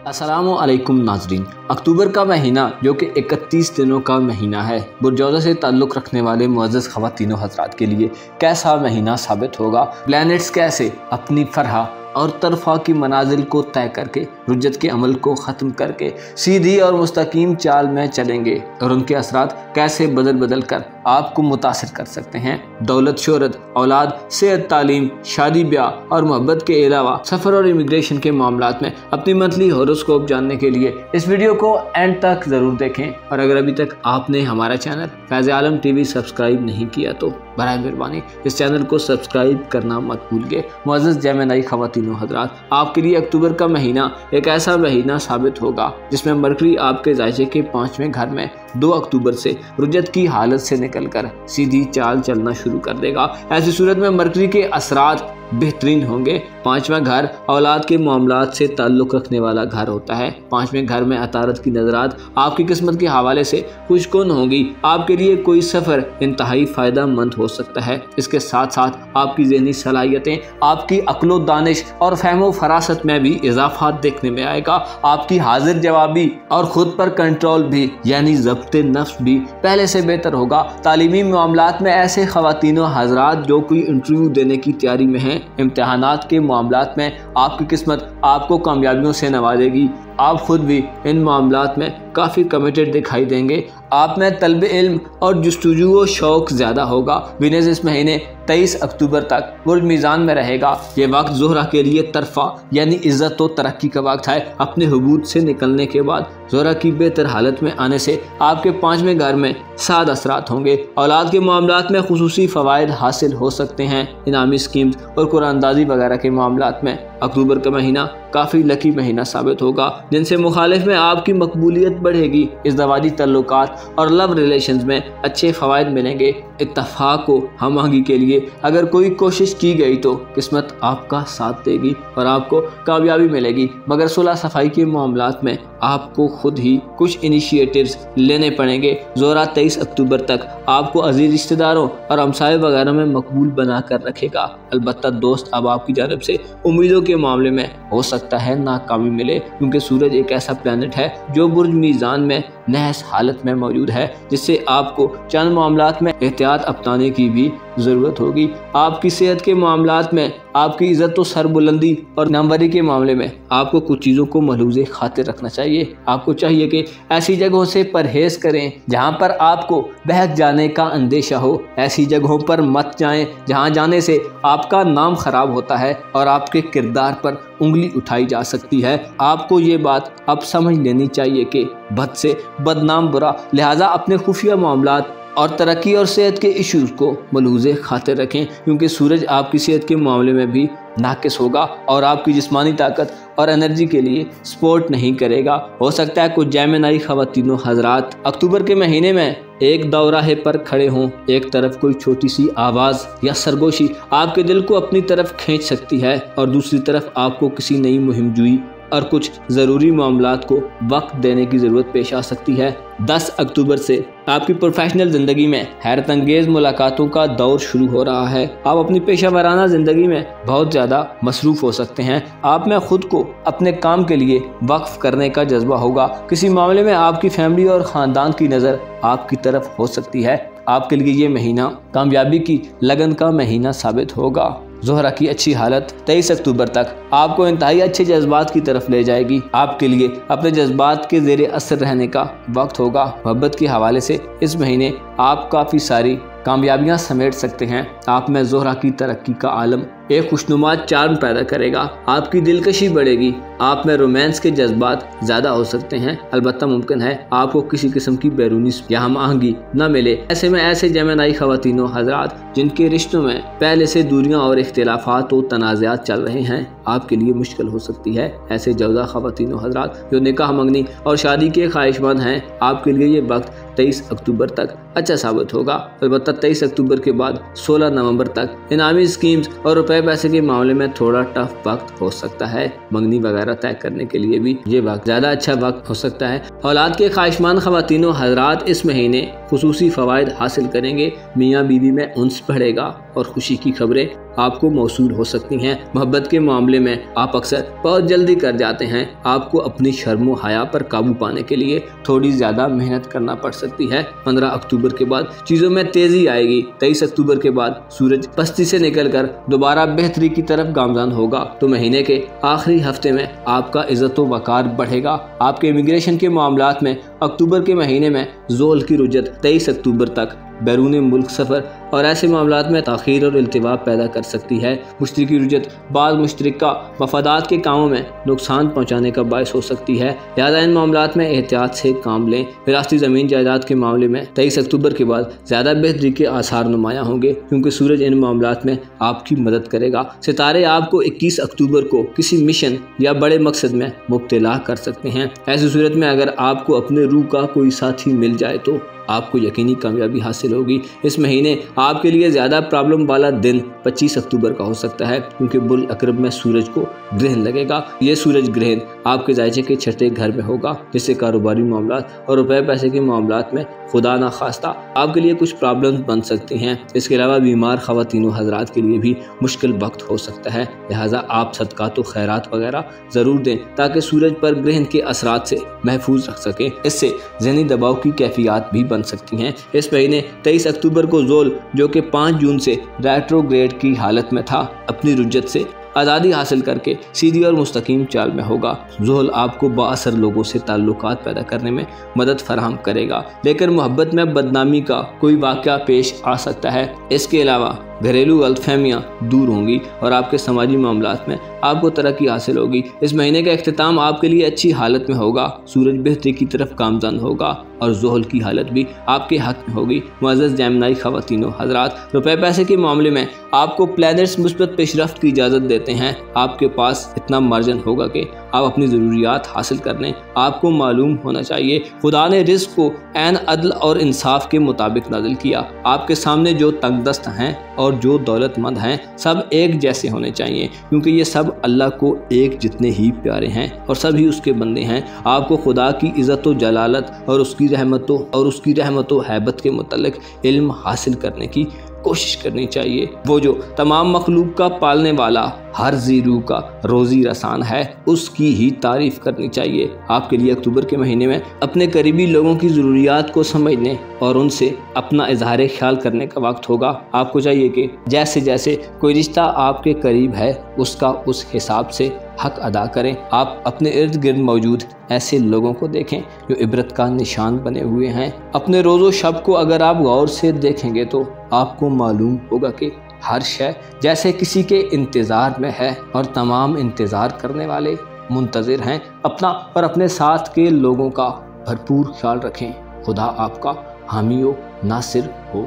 अस्सलामुअलैकुम नाजरीन। अक्टूबर का महीना जो कि 31 दिनों का महीना है, बुर्जौज़ा से ताल्लुक़ रखने वाले मुअज़्ज़ज़ ख़वातीनो हज़रात के लिए कैसा महीना साबित होगा। प्लैनेट्स कैसे अपनी फरहा और तरफ़ा की मनाजिल को तय करके रुज्जत के अमल को ख़त्म करके सीधी और मुस्तकीम चाल में चलेंगे और उनके असरात कैसे बदल बदल कर आपको मुतासिर कर सकते हैं। दौलत, शोहरत, औलाद, सेहत, तालीम, शादी ब्याह और मोहब्बत के अलावा सफ़र और इमिग्रेशन के मामलात में अपनी मंथली हॉरोस्कोप जानने के लिए इस वीडियो को एंड तक ज़रूर देखें। और अगर अभी तक आपने हमारा चैनल फैज़ आलम टीवी सब्सक्राइब नहीं किया तो बराए मेहरबानी इस चैनल को सब्सक्राइब करना मत भूलिए। मुअज़्ज़ज़ जेमिनी ख़वातीनो हज़रात, आपके लिए अक्टूबर का महीना एक ऐसा महीना साबित होगा जिसमें मरकरी आपके ज़ायचे के 5वें घर में 2 अक्टूबर से रुज्जत की हालत से निकलकर सीधी चाल चलना शुरू कर देगा। ऐसी सूरत में मरकरी के असरात बेहतरीन होंगे। 5वां घर औलाद के मामलात से ताल्लुक़ रखने वाला घर होता है। 5वें घर में अतारत की नज़रात आपकी किस्मत के हवाले से खुशकुन होंगी। आपके लिए कोई सफ़र इंतहाई फ़ायदा मंद हो सकता है। इसके साथ साथ आपकी ज़हनी सलाहियतें, आपकी अक्लो दानिश और फहमो फरासत में भी इजाफा देखने में आएगा। आपकी हाजिर जवाबी और ख़ुद पर कंट्रोल भी यानी ज़ब्ते नफ्स भी पहले से बेहतर होगा। तालीमी मामलात में ऐसे ख़वातीनो हज़रात जो कोई इंटरव्यू देने की तैयारी में हैं, इम्तिहानात के मामलात में आपकी किस्मत आपको कामयाबियों से नवाजेगी। आप खुद भी इन मामलात में काफ़ी कमिटेड दिखाई देंगे। आप में तलब इल्म और जुस्तजू व शौक़ ज़्यादा होगा। वीनस इस महीने 23 अक्टूबर तक बुर्ज मीज़ान में रहेगा। ये वक्त ज़ोहरा के लिए तरफ़ा यानी इज़्ज़त व तरक्की का वक्त है। अपने हुबूत से निकलने के बाद ज़ोहरा की बेहतर हालत में आने से आपके 5वें घर में साद असरात होंगे। औलाद के मामलात में खुसूसी फ़वाइद हासिल हो सकते हैं। इनामी स्कीम्स और कुरानदाजी वगैरह के मामलात में अक्टूबर का महीना काफ़ी लकी महीना साबित होगा जिनसे मुखालिफ में आपकी मकबूलियत बढ़ेगी। इज़्दवाजी तल्लुकात और लव रिलेशंस में अच्छे फ़वाइद मिलेंगे। इत्तफ़ाक़ व हमआहंगी के लिए अगर कोई कोशिश की गई तो किस्मत आपका साथ देगी और आपको कामयाबी मिलेगी। मगर सुलह सफाई के मामलात में आपको खुद ही कुछ इनिशिएटिव्स लेने पड़ेंगे। ज़ोहरा 23 अक्टूबर तक आपको अजीज़ रिश्तेदारों और हमसाये वगैरह में मकबूल बना कर रखेगा। अलबत्ता दोस्त अब आपकी जानब से उम्मीदों के मामले में हो सकता है नाकामी मिले, क्योंकि सूरज एक ऐसा प्लैनेट है जो बुर्ज मीज़ान में नहस हालत में मौजूद है, जिससे आपको चंद मामलात में एहतियात अपनाने की भी ज़रूरत होगी। आपकी सेहत के मामलात में, आपकी इज़्ज़त व सरबुलंदी और नामवरी के मामले में आपको कुछ चीज़ों को मलहूज़े खातिर रखना चाहिए। आपको चाहिए कि ऐसी जगहों से परहेज़ करें जहाँ पर आपको बहक जाने का अंदेशा हो। ऐसी जगहों पर मत जाएं जहाँ जाने से आपका नाम ख़राब होता है और आपके किरदार पर उंगली उठाई जा सकती है। आपको ये बात अब समझ लेनी चाहिए कि बद से बदनाम बुरा, लिहाजा अपने खुफिया मामलात और तरक्की और सेहत के इश्यूज़ को मलहूज़े खातिर रखें, क्योंकि सूरज आपकी सेहत के मामले में भी नाकिस होगा और आपकी जिस्मानी ताकत और एनर्जी के लिए सपोर्ट नहीं करेगा। हो सकता है कुछ जेमिनी ख़वातीनो हज़रात अक्टूबर के महीने में एक दौराहे पर खड़े हों। एक तरफ कोई छोटी सी आवाज़ या सरगोशी आपके दिल को अपनी तरफ खींच सकती है और दूसरी तरफ आपको किसी नई मुहिम जुई और कुछ ज़रूरी मामलात को वक्त देने की ज़रूरत पेश आ सकती है। 10 अक्टूबर से आपकी प्रोफेशनल ज़िंदगी में हैरत अंगेज़ मुलाकातों का दौर शुरू हो रहा है। आप अपनी पेशा वराना ज़िंदगी में बहुत ज़्यादा मसरूफ़ हो सकते हैं। आप में ख़ुद को अपने काम के लिए वक्फ करने का जज्बा होगा। किसी मामले में आपकी फैमिली और ख़ानदान की नज़र आपकी तरफ हो सकती है। आपके लिए ये महीना कामयाबी की लगन का महीना साबित होगा। ज़ोहरा की अच्छी हालत 23 अक्टूबर तक आपको इंतहाई अच्छे जज्बात की तरफ ले जाएगी। आपके लिए अपने जज्बात के ज़ेरे असर रहने का वक्त होगा। मोहब्बत के हवाले से इस महीने आप काफ़ी सारी कामयाबियां समेट सकते हैं। आप में ज़ोहरा की तरक्की का आलम एक खुशनुमा चार्म पैदा करेगा। आपकी दिलकशी बढ़ेगी। आप में रोमांस के जज्बात ज़्यादा हो सकते हैं। अलबत्ता मुमकिन है आपको किसी किस्म की बैरूनी या हमआहंगी न मिले। ऐसे में ऐसे जेमिनी ख़वातीनो हज़रात जिनके रिश्तों में पहले से दूरियां और इख्तिलाफात व तनाज़ात चल रहे हैं, आपके लिए मुश्किल हो सकती है। ऐसे जौज़ा ख़वातीनो हज़रात जो निकाह मंगनी और शादी के ख्वाहिशमंद हैं, आपके लिए ये वक्त 23 अक्टूबर तक अच्छा साबित होगा। अलबत्ता 23 अक्टूबर के बाद 16 नवंबर तक इनामी स्कीम्स और रुपए पैसे के मामले में थोड़ा टफ वक्त हो सकता है। मंगनी वगैरह तय करने के लिए भी ये वक्त ज़्यादा अच्छा वक्त हो सकता है। औलाद के ख्वाहिशमंद ख़वातीनो हज़रात इस महीने खुसूसी फ़वाइद हासिल करेंगे। मियाँ बीवी में उन्स बढ़ेगा और खुशी की खबरें आपको मौसूल हो सकती हैं। मोहब्बत के मामले में आप अक्सर बहुत जल्दी कर जाते हैं। आपको अपनी शर्म हया पर काबू पाने के लिए थोड़ी ज़्यादा मेहनत करना पड़ सकती है। 15 अक्टूबर के बाद चीज़ों में तेज़ी आएगी। 23 अक्टूबर के बाद सूरज पस्ती से निकलकर दोबारा बेहतरी की तरफ गामज़ान होगा, तो महीने के आखिरी हफ्ते में आपका इज़्ज़त व वक़ार बढ़ेगा। आपके इमिग्रेशन के मामलात में अक्टूबर के महीने में ज़ोल की रुजत 23 अक्टूबर तक बैरून मुल्क सफ़र और ऐसे मामलात में ताख़ीर और इल्तिवा पैदा कर सकती है। मुश्तरी की रुजत बाद मुश्तरका मफादात के कामों में नुकसान पहुँचाने का बायस हो सकती है, लिहाजा इन मामलात में एहतियात से काम लें। विरासती ज़मीन जायदाद के मामले में 23 अक्टूबर के बाद ज़्यादा बेहतरी के आसार नुमायाँ होंगे, क्योंकि सूरज इन मामलात में आपकी मदद करेगा। सितारे आपको 21 अक्टूबर को किसी मिशन या बड़े मकसद में मुब्तला कर सकते हैं। ऐसी सूरत में अगर आपको अपने रूह का कोई साथी मिल जाए तो आपको यकीनी कामयाबी हासिल होगी। इस महीने आपके लिए ज़्यादा प्रॉब्लम वाला दिन 25 अक्टूबर का हो सकता है, क्योंकि बुल अकरब में सूरज को ग्रहण लगेगा। ये सूरज ग्रहण आपके जायचे के छठे घर में होगा, जिससे कारोबारी मामलात और रुपए पैसे के मामलात में खुदा ना खास्ता आपके लिए कुछ प्रॉब्लम्स बन सकती हैं। इसके अलावा बीमार ख़वातीन हज़रात के लिए भी मुश्किल वक्त हो सकता है, लिहाजा आप सदक़ात व खैरात वगैरह ज़रूर दें ताकि सूरज पर ग्रहण के असरात से महफूज रख सकें। इससे ज़हनी दबाव की कैफियत भी बन सकती हैं। इस महीने 23 अक्टूबर को ज़ोल, जो कि 5 जून से रेट्रोग्रेड की हालत में था, अपनी रुजत से आज़ादी हासिल करके सीधी और मुस्तकीम चाल में होगा। ज़ोहल आपको बाअसर लोगों से ताल्लुकात पैदा करने में मदद फराहम करेगा, लेकिन मोहब्बत में बदनामी का कोई वाक़या पेश आ सकता है। इसके अलावा घरेलू गलतफहमियाँ दूर होंगी और आपके समाजी मामलात में आपको तरक्की हासिल होगी। इस महीने का अख्तिताम आपके लिए अच्छी हालत में होगा। सूरज बेहतरी की तरफ गामज़न होगा और ज़ोहल की हालत भी आपके हक़ में होगी। मुअज़्ज़ज़ जेमिनी ख़वातीनो हज़रात, रुपए पैसे के मामले में आपको प्लैनेट्स मुस्बत पेशरफ्त की इजाज़त देते हैं। आपके पास इतना मार्जिन होगा कि आप अपनी ज़रूरियात हासिल कर लें। आपको मालूम होना चाहिए खुदा ने रिज़्क़ को ऐन अदल और इंसाफ के मुताबिक नाज़िल किया। आपके सामने जो तंगदस्त हैं और जो दौलतमंद हैं, सब एक जैसे होने चाहिए, क्योंकि ये सब अल्लाह को एक जितने ही प्यारे हैं और सभी उसके बंदे हैं। आपको खुदा की इज़्ज़त व जलालत और उसकी रहमत व हैबत के मुतल्लिक़ इल्म हासिल करने की कोशिश करनी चाहिए। वो जो तमाम मखलूक का पालने वाला, हर ज़ीरू का रोज़ी रसान है, उसकी ही तारीफ़ करनी चाहिए। आपके लिए अक्टूबर के महीने में अपने करीबी लोगों की ज़रूरियात को समझने और उनसे अपना इजहार ख्याल करने का वक्त होगा। आपको चाहिए कि जैसे जैसे कोई रिश्ता आपके करीब है, उसका उस हिसाब से हक अदा करें। आप अपने इर्द गिर्द मौजूद ऐसे लोगों को देखें जो इबरत का निशान बने हुए हैं। अपने रोज़ो शब को अगर आप गौर से देखेंगे तो आपको मालूम होगा कि हर शय जैसे किसी के इंतज़ार में है और तमाम इंतज़ार करने वाले मुंतज़िर हैं। अपना और अपने साथ के लोगों का भरपूर ख्याल रखें। खुदा आपका हामी व नासिर हो।